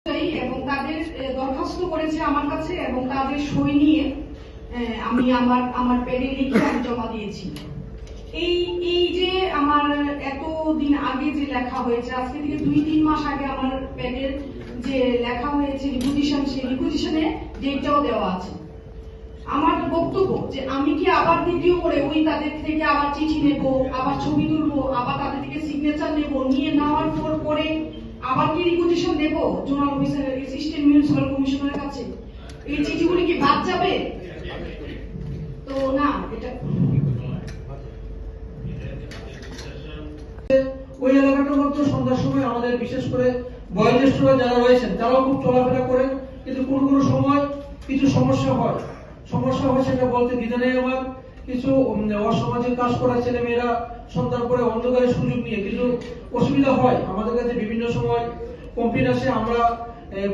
এবং তাদের দরখাস্ত করেছে আমার কাছে এবং তাদের সই নিয়ে আমি আমার প্যাডে লিখে আমি জমা দিয়েছি। এই যে আমার এতদিন আগে যে লেখা হয়েছে, আজকে থেকে 2-3 মাস আগে আমার প্যাডের যে লেখা হয়েছে রিকুইজিশন, সেই রিকুইজিশনে ডেটটাও দেওয়া আছে। আমার বক্তব্য যে আমি কি আবার দ্বিতীয় করে ওই তাদের থেকে আবার চিঠি নেব, আবার ছবি তুলবো, আবার তাদের থেকে সিগনেচার নেব, নিয়ে নেওয়ার পরে আবার কি রিকুইজিশন দেব জোনাল অফিসার অ্যাসিস্ট্যান্ট মিউনিসিপাল কমিশনারের কাছে? এই চিঠিগুলি কি বাদ যাবে? তো না, এটা ওই এলাকাটার মধ্যে সন্ধ্যার সময় আমাদের বিশেষ করে বয়োজ্যেষ্ঠরা যারা রয়েছেন তারাও খুব চলাফেরা করেন, কিন্তু কোনো সময় কিছু সমস্যা হয় সেটা বলতে দ্বিধা নেই আমার। কিছু অসামাজিক কাজ করা ছেলে মেয়েরা সন্ধ্যার পরে অন্ধকারের সুযোগ নিয়ে কিছু অসুবিধা হয়। আমাদের কাছে বিভিন্ন সময় কমপ্লেন আসে, আমরা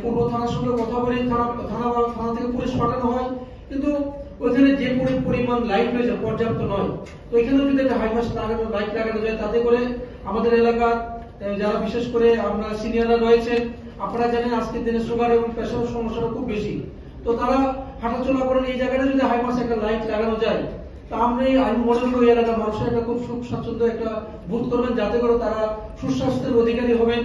পূর্ব থানার সঙ্গে কথা বলি, থানা থেকে পুলিশ পাঠানো হয়, কিন্তু ওইখানে যে পরিমাণ লাইট রয়েছে পর্যাপ্ত নয়। তো এখানেও যদি একটা হাইমাস লাইট লাগানো যায়, তাতে করে আমাদের এলাকার যারা বিশেষ করে আমরা সিনিয়ররা রয়েছেন, আপনারা জানেন আজকের দিনে সুগার এবং প্রেশারের সমস্যাটা খুব বেশি। তো তারা হাঁটাচলা করেন, এই জায়গাটা যদি হাইমাস একটা লাইট লাগানো যায়, তা আমি মনে করি এলাকার মানুষের একটা খুব সুখ স্বাচ্ছন্দ্য একটা বোধ করবেন, যাতে করে তারা সুস্বাস্থ্যের অধিকারী হবেন।